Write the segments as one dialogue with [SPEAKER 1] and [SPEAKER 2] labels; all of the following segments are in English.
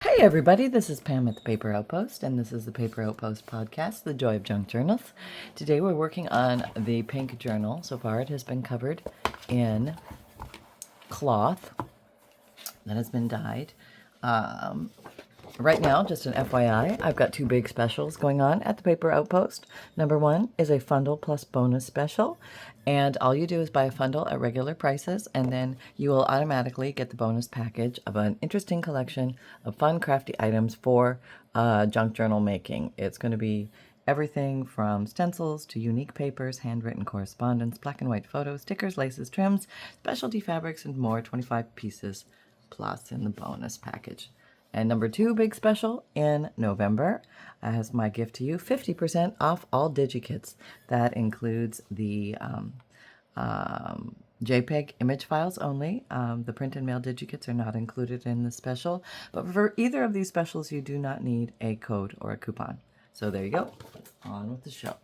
[SPEAKER 1] Hey everybody, this is Pam at the Paper Outpost, and this is the Paper Outpost podcast, The Joy of Junk Journals. Today we're working on the pink journal. So far it has been covered in cloth that has been dyed. Right now, just an FYI, I've got two big specials going on at the Paper Outpost. Number one is a Fundle plus bonus special, and all you do is buy a Fundle at regular prices, and then you will automatically get the bonus package of an interesting collection of fun, crafty items for junk journal making. It's going to be everything from stencils to unique papers, handwritten correspondence, black and white photos, stickers, laces, trims, specialty fabrics, and more. 25 pieces plus in the bonus package. And number two big special in November, as my gift to you, 50% off all Digikits. That includes the JPEG image files only. The Print and Mail Digikits are not included in the special. But for either of these specials, you do not need a code or a coupon. So there you go. On with the show.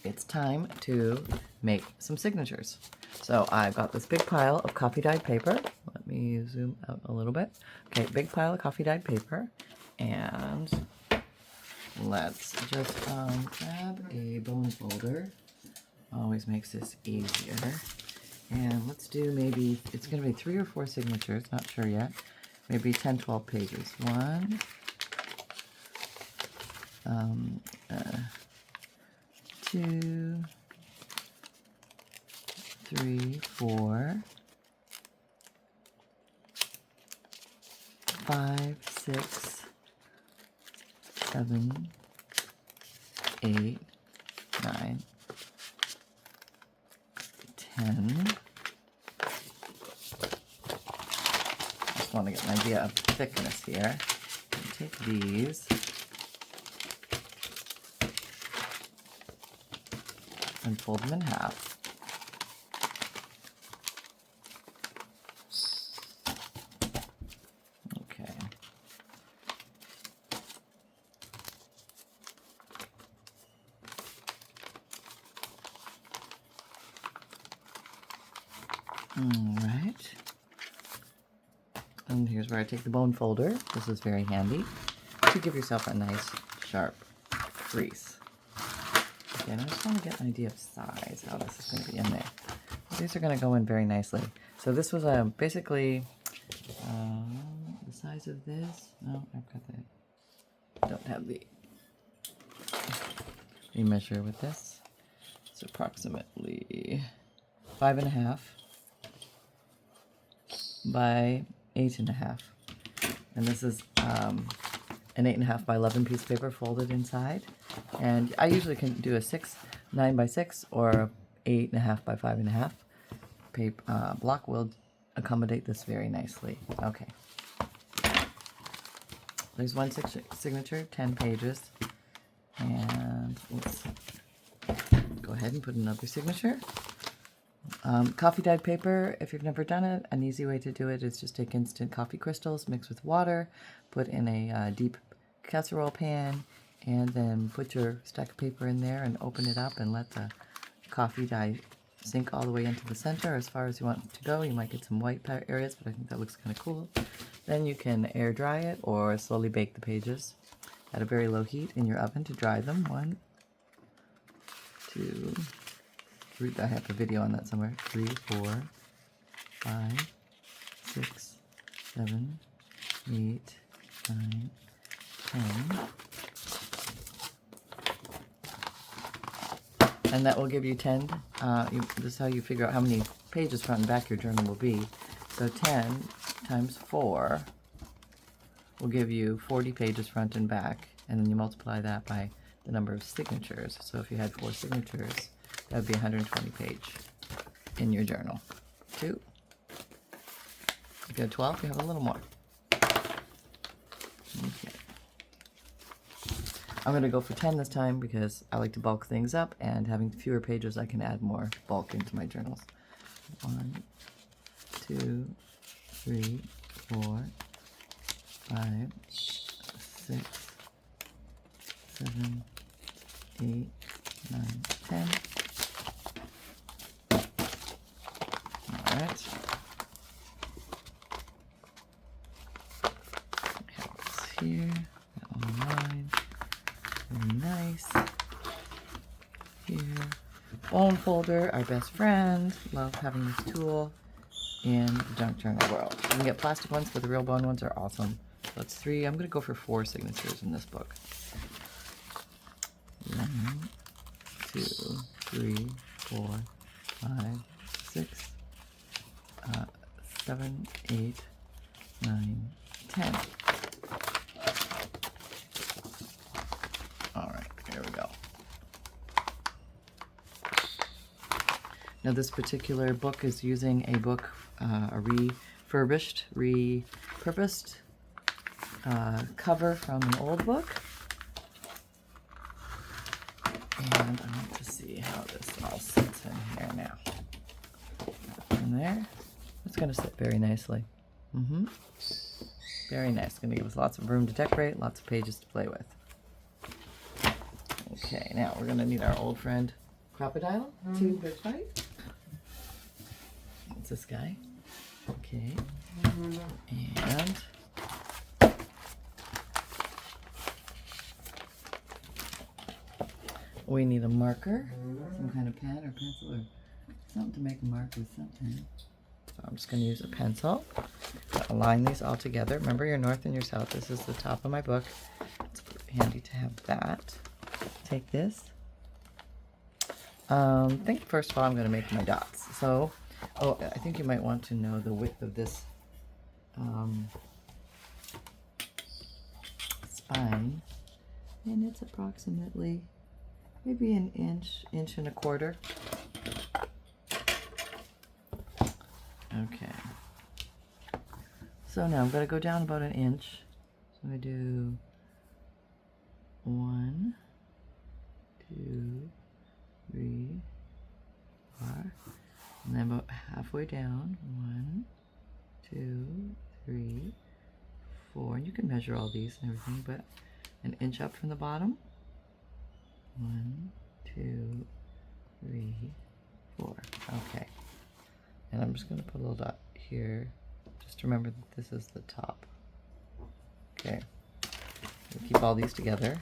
[SPEAKER 1] It's time to make some signatures. So I've got this big pile of coffee dyed paper. Let me zoom out a little bit. Okay, big pile of coffee dyed paper. And let's just grab a bone folder. Always makes this easier. And let's do maybe, it's going to be 3 or 4 signatures, not sure yet. Maybe 10, 12 pages. 1, 2, 3, 4, 5, 6, 7, 8, 9, 10. Just want to get an idea of thickness here. Take these and fold them in half. Okay. All right. And here's where I take the bone folder. This is very handy to give yourself a nice sharp crease. And I just want to get an idea of size, how this is going to be in there. These are going to go in very nicely. So this was basically the size of this. No, I've got the, don't have the, we measure with this. It's approximately 5.5 by 8.5. And this is an 8.5 by 11 piece of paper folded inside. And I usually can do a 9 by 6 or 8.5 by 5.5. Paper block will accommodate this very nicely. Okay. There's one signature, 10 pages. And let's go ahead and put another signature. Coffee dyed paper, if you've never done it, an easy way to do it is just take instant coffee crystals, mix with water, put in a deep casserole pan, and then put your stack of paper in there and open it up and let the coffee dye sink all the way into the center as far as you want it to go. You might get some white areas, but I think that looks kind of cool. Then you can air dry it or slowly bake the pages at a very low heat in your oven to dry them. 1, 2, 3, I have a video on that somewhere. 3, 4, 5, 6, 7, 8, 9, 10. And that will give you 10. This is how you figure out how many pages front and back your journal will be. So 10 times 4 will give you 40 pages front and back. And then you multiply that by the number of signatures. So if you had 4 signatures, that would be 120 page in your journal. 2. If you have 12, you have a little more. Okay. I'm going to go for 10 this time because I like to bulk things up, and having fewer pages, I can add more bulk into my journals. 1, 2, 3, 4, 5, 6, 7, 8, 9, 10. All right. here. That one line. Very nice. Here. Bone folder, our best friend. Love having this tool in the junk journal world. You can get plastic ones, but the real bone ones are awesome. So that's 3. I'm going to go for 4 signatures in this book. 1, 2, 3, 4, 5, 6, 7, 8, 9, 10. All right, here we go. Now this particular book is using a book, a repurposed cover from an old book. And I want to see how this all sits in here now. In there. It's going to sit very nicely. Very nice. Going to give us lots of room to decorate, lots of pages to play with. Okay, now we're going to need our old friend Crocodile to Big Bite. It's this guy. Okay. And we need a marker, some kind of pen or pencil or something to make a mark with something. So I'm just going to use a pencil. Align these all together. Remember your north and your south. This is the top of my book. It's handy to have that. Take this. I think first of all I'm going to make my dots. So, I think you might want to know the width of this spine. And it's approximately maybe an inch, inch and a quarter. Okay. So now I'm going to go down about an inch. So I do 1, 2, 3, 4, and then about halfway down. 1, 2, 3, 4. And you can measure all these and everything, but an inch up from the bottom. 1, 2, 3, 4. Okay. And I'm just going to put a little dot here. Just remember that this is the top. Okay. We'll keep all these together.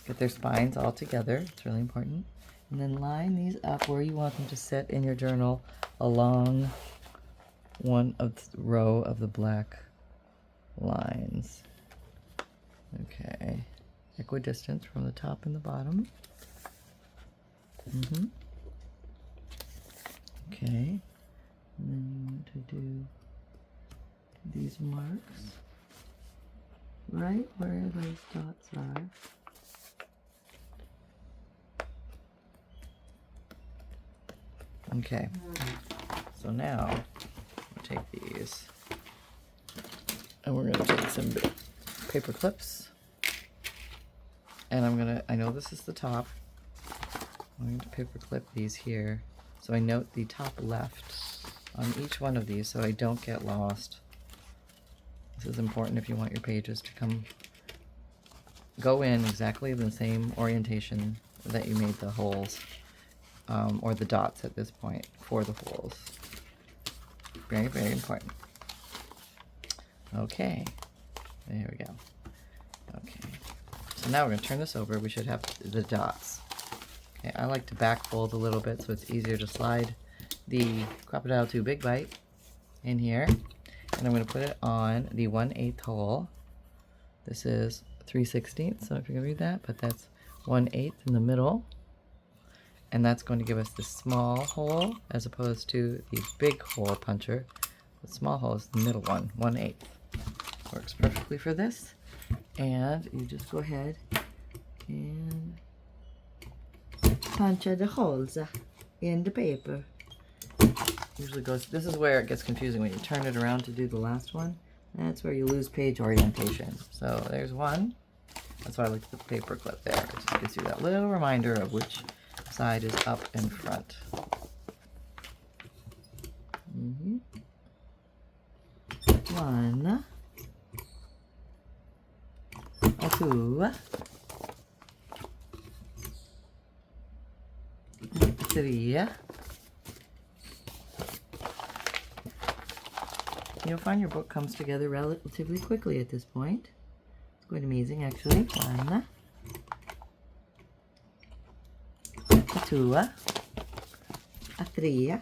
[SPEAKER 1] Get their spines all together. It's really important. And then line these up where you want them to sit in your journal along one of the row of the black lines. Okay. Equidistant from the top and the bottom. Okay. And then you want to do these marks right where those dots are. Okay. So now we'll take these and we're going to take some paper clips. And I know this is the top. I'm going to paper clip these here. So I note the top left on each one of these so I don't get lost. This is important if you want your pages to go in exactly the same orientation that you made the holes, or the dots at this point for the holes. Very, very important. Okay, there we go. Okay, so now we're going to turn this over. We should have the dots. Okay, I like to back fold a little bit so it's easier to slide the Crocodile 2 Big Bite in here. And I'm going to put it on the 1/8 hole. This is 3/16, so if you can read that, but that's 1/8 in the middle. And that's going to give us the small hole as opposed to the big hole puncher. The small hole is the middle one, 1/8. Works perfectly for this. And you just go ahead and punch the holes in the paper. Usually goes, this is where it gets confusing when you turn it around to do the last one. That's where you lose page orientation. So there's one. That's why I like to put the paper clip there. It just gives you that little reminder of which side is up in front. One, two, 3. You'll find your book comes together relatively quickly at this point. Quite amazing, actually. 1, a 2, a 3.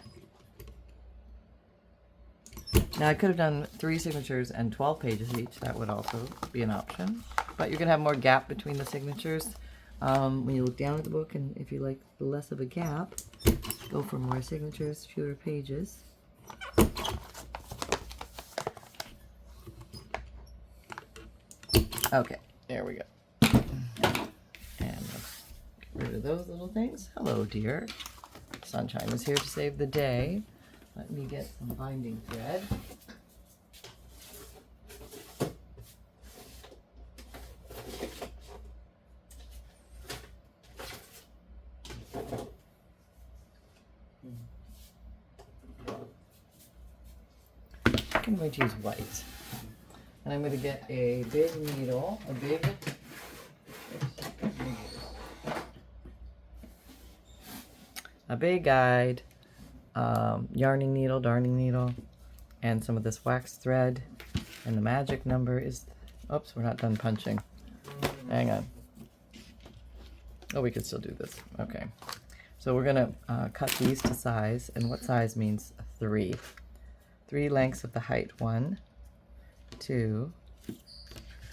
[SPEAKER 1] Now I could have done 3 signatures and 12 pages each. That would also be an option. But you're going to have more gap between the signatures when you look down at the book, and if you like less of a gap, go for more signatures, fewer pages. Okay, there we go. And let's get rid of those little things. Hello, dear. Sunshine is here to save the day. Let me get some binding thread. I'm going to use white. And I'm going to get a big needle, a big guide, yarning needle, darning needle, and some of this wax thread. And the magic number is, oops, we're not done punching. Hang on. Oh, we could still do this. Okay. So we're going to cut these to size, and what size means 3. 3 lengths of the height. 1, 2,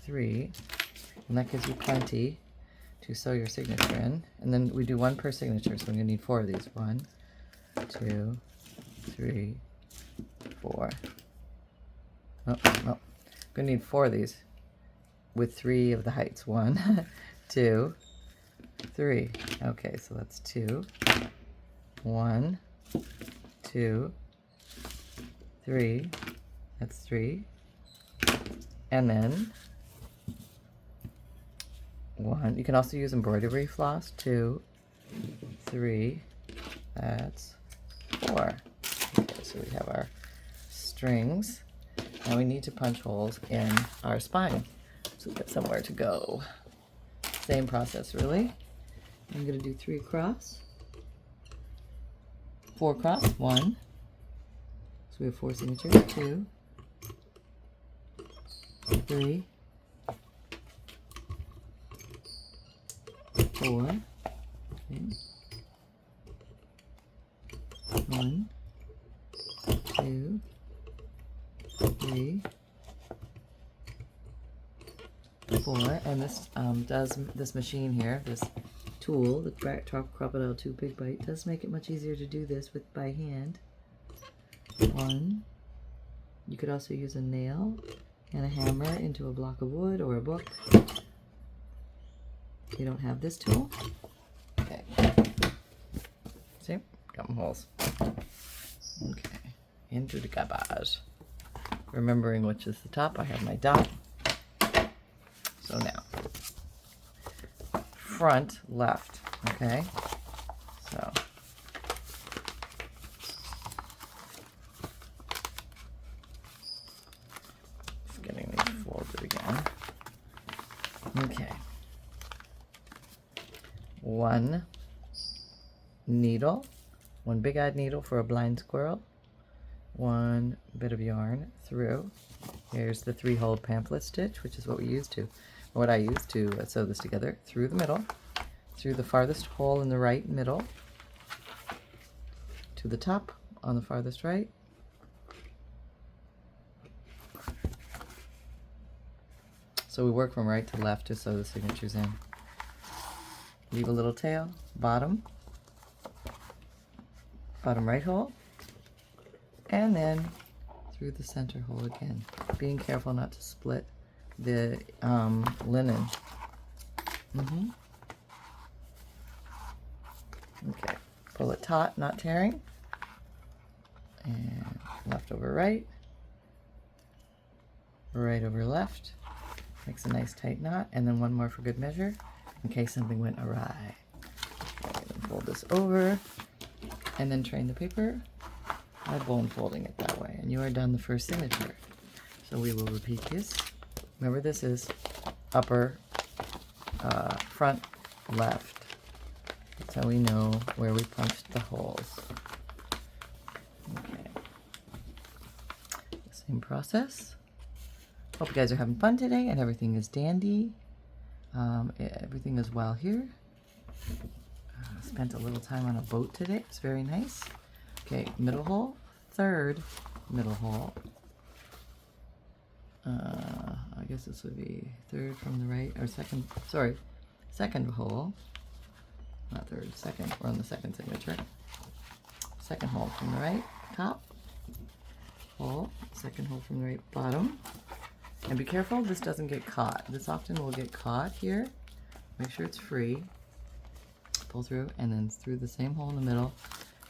[SPEAKER 1] 3, and that gives you plenty to sew your signature in. And then we do 1 per signature, so I'm going to need 4 of these. 1, 2, 3, 4. Oh, no. I'm going to need 4 of these with 3 of the heights. 1, 2, 3. Okay, so that's 2. 1, 2, 3. That's 3. And then 1. You can also use embroidery floss. 2, 3. That's 4. Okay, so we have our strings. Now we need to punch holes in our spine so we've got somewhere to go. Same process, really. I'm going to do 3 across, 4 across. 1. So we have 4 signatures. 2, 3, 4. Okay. 1, 2, 3, 4. And this machine here, this tool, the Crocodile 2 Big Bite, does make it much easier to do this by hand. 1. You could also use a nail and a hammer into a block of wood or a book. You don't have this tool. Okay. See? Got my holes. Okay. Into the garbage. Remembering which is the top, I have my dot. So now, front left. Okay. So. Getting these folded again. Okay. 1 needle, 1 big-eyed needle for a blind squirrel, 1 bit of yarn through. Here's the 3-hole pamphlet stitch, which is what I use to sew this together. Through the middle, through the farthest hole in the right middle, to the top on the farthest right. So we work from right to left to sew the signatures in. Leave a little tail, bottom right hole, and then through the center hole again. Being careful not to split the linen. Okay, pull it taut, not tearing, and left over right, right over left. Makes a nice tight knot, and then 1 more for good measure in case something went awry. Okay, then fold this over and then train the paper by bone folding it that way, and you are done the first signature. So we will repeat this. Remember, this is upper front left. That's how we know where we punched the holes. Okay. Same process. Hope you guys are having fun today and everything is dandy. Everything is well here. Spent a little time on a boat today. It's very nice. Okay, middle hole, third middle hole. I guess this would be third from the right, or second, sorry, second hole. Not third, second. We're on the second signature. Second hole from the right, top hole, second hole from the right, bottom. And be careful this doesn't get caught. This often will get caught here. Make sure it's free. Pull through and then through the same hole in the middle,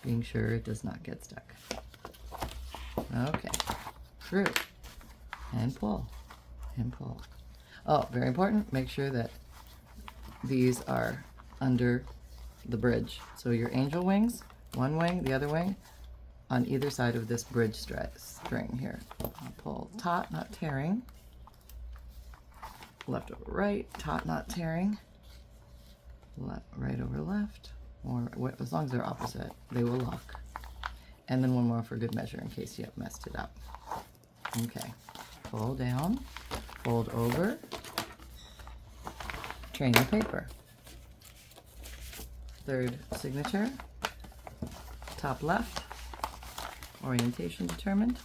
[SPEAKER 1] being sure it does not get stuck. Okay, through and pull and pull. Oh, very important, make sure that these are under the bridge. So your angel wings, one wing, the other wing, on either side of this bridge string here. I'll pull taut, not tearing. Left over right, taut, not tearing. Right over left, or as long as they're opposite, they will lock. And then one more for good measure in case you have messed it up. Okay, pull down, fold over, train the paper. Third signature, top left, orientation determined,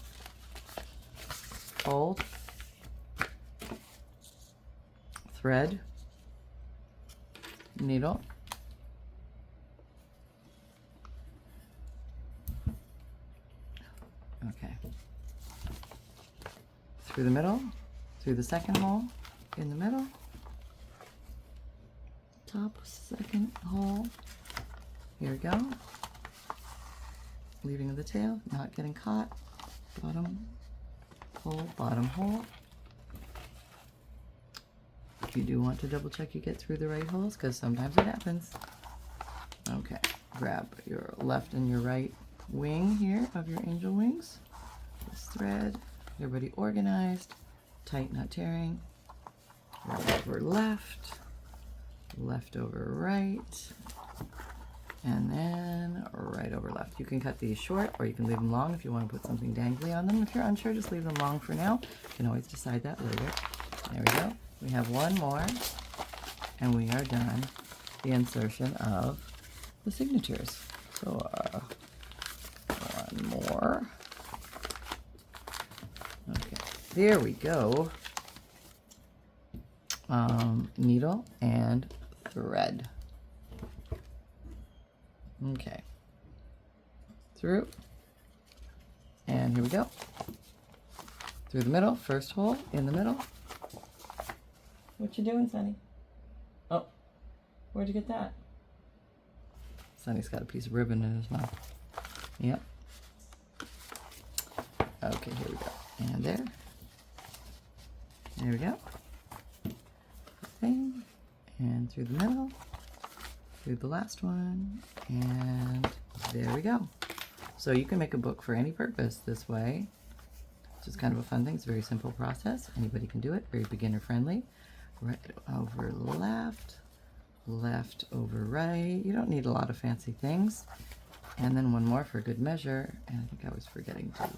[SPEAKER 1] fold, thread, needle, okay, through the middle, through the second hole, in the middle, top second hole, here we go, leaving the tail, not getting caught, bottom hole, bottom hole. You do want to double check you get through the right holes because sometimes it happens. Okay, grab your left and your right wing here of your angel wings. This thread, everybody organized, tight, not tearing. Right over left, left over right, and then right over left. You can cut these short or you can leave them long if you want to put something dangly on them. If you're unsure, just leave them long for now. You can always decide that later. There we go. We have one more, and we are done the insertion of the signatures. So one more. Okay, there we go. Needle and thread. Okay, through, and here we go. Through the middle, first hole in the middle. What you doing, Sonny? Oh, where'd you get that? Sonny's got a piece of ribbon in his mouth. Yep. Okay, here we go. And there. There we go. Thing. And through the middle. Through the last one. And there we go. So you can make a book for any purpose this way. It's just kind of a fun thing. It's a very simple process. Anybody can do it. Very beginner friendly. Right over left, left over right. You don't need a lot of fancy things. And then one more for good measure. And I think I was forgetting to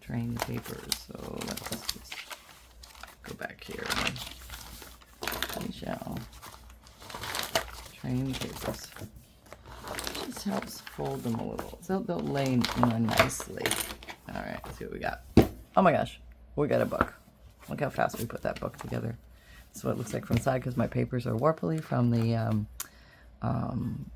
[SPEAKER 1] train the papers. So let's just go back here and we shall train the papers. Just helps fold them a little so they'll lay more nicely. All right, let's see what we got. Oh my gosh, we got a book. Look how fast we put that book together. That's what it looks like from the side because my papers are warply from the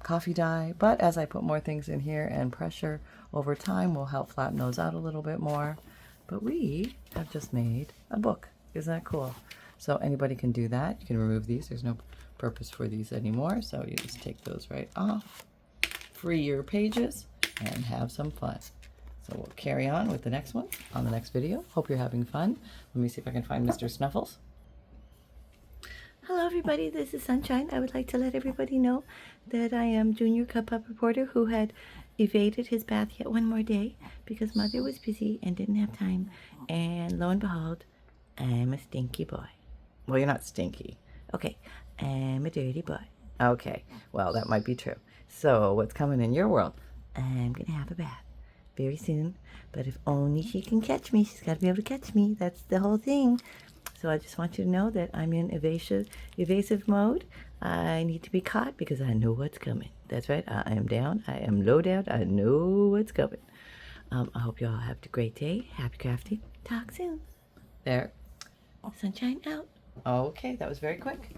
[SPEAKER 1] coffee dye. But as I put more things in here and pressure over time will help flatten those out a little bit more. But we have just made a book. Isn't that cool? So anybody can do that. You can remove these. There's no purpose for these anymore. So you just take those right off. Free your pages and have some fun. So we'll carry on with the next one on the next video. Hope you're having fun. Let me see if I can find Mr. Snuffles.
[SPEAKER 2] Hello everybody, this is Sunshine. I would like to let everybody know that I am Junior Cup Up Reporter who had evaded his bath yet one more day because Mother was busy and didn't have time. And lo and behold, I'm a stinky boy.
[SPEAKER 1] Well, you're not stinky.
[SPEAKER 2] Okay, I'm a dirty boy.
[SPEAKER 1] Okay, well, that might be true. So what's coming in your world?
[SPEAKER 2] I'm going to have a bath very soon. But if only she can catch me. She's got to be able to catch me. That's the whole thing. So I just want you to know that I'm in evasive mode. I need to be caught because I know what's coming. That's right. I am down. I am low down. I know what's coming. I hope you all have a great day. Happy crafting. Talk soon.
[SPEAKER 1] There.
[SPEAKER 2] Sunshine out.
[SPEAKER 1] Okay, that was very quick.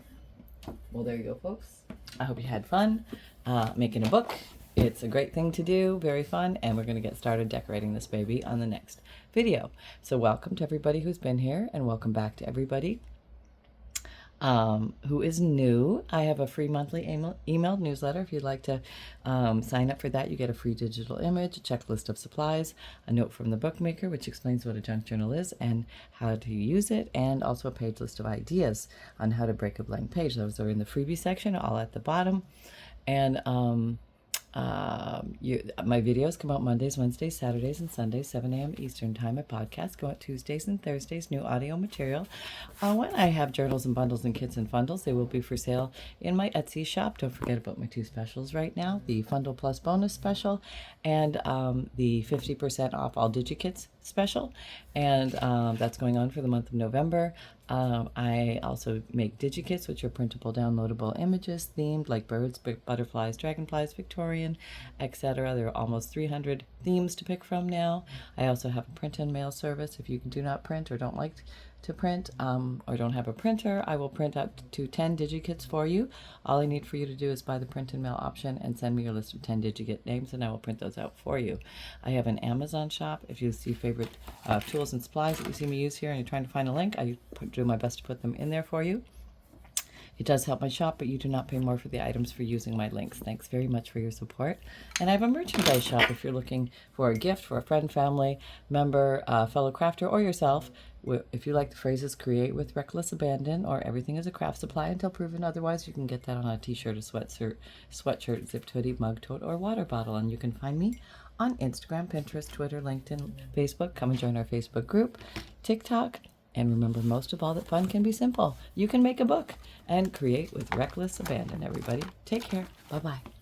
[SPEAKER 1] Well, there you go, folks. I hope you had fun making a book. It's a great thing to do, very fun, and we're going to get started decorating this baby on the next video. So welcome to everybody who's been here, and welcome back to everybody who is new. I have a free monthly emailed newsletter. If you'd like to sign up for that, you get a free digital image, a checklist of supplies, a note from the bookmaker, which explains what a junk journal is and how to use it, and also a page list of ideas on how to break a blank page. Those are in the freebie section, all at the bottom. And my videos come out Mondays, Wednesdays, Saturdays, and Sundays, 7 a.m. Eastern Time. My podcasts go out Tuesdays and Thursdays, new audio material. When I have journals and bundles and kits and fundles, they will be for sale in my Etsy shop. Don't forget about my 2 specials right now, the Fundle Plus Bonus Special and the 50% off all Digikits special. And that's going on for the month of November. I also make Digikits, which are printable, downloadable images themed like birds, butterflies, dragonflies, Victorian, etc. There are almost 300 themes to pick from now. I also have a print and mail service. If you do not print or don't like to print or don't have a printer, I will print up to 10 Digikits for you. All I need for you to do is buy the print and mail option and send me your list of 10 Digikit names, and I will print those out for you. I have an Amazon shop. If you see favorite tools and supplies that you see me use here and you're trying to find a link, I do my best to put them in there for you. It does help my shop, but you do not pay more for the items for using my links. Thanks very much for your support. And I have a merchandise shop if you're looking for a gift for a friend, family, member, fellow crafter, or yourself. If you like the phrases "create with reckless abandon" or "everything is a craft supply until proven otherwise," you can get that on a t-shirt, a sweatshirt, zipped hoodie, mug tote, or water bottle. And you can find me on Instagram, Pinterest, Twitter, LinkedIn, Facebook. Come and join our Facebook group, TikTok. And remember, most of all, that fun can be simple. You can make a book and create with reckless abandon, everybody. Take care. Bye-bye.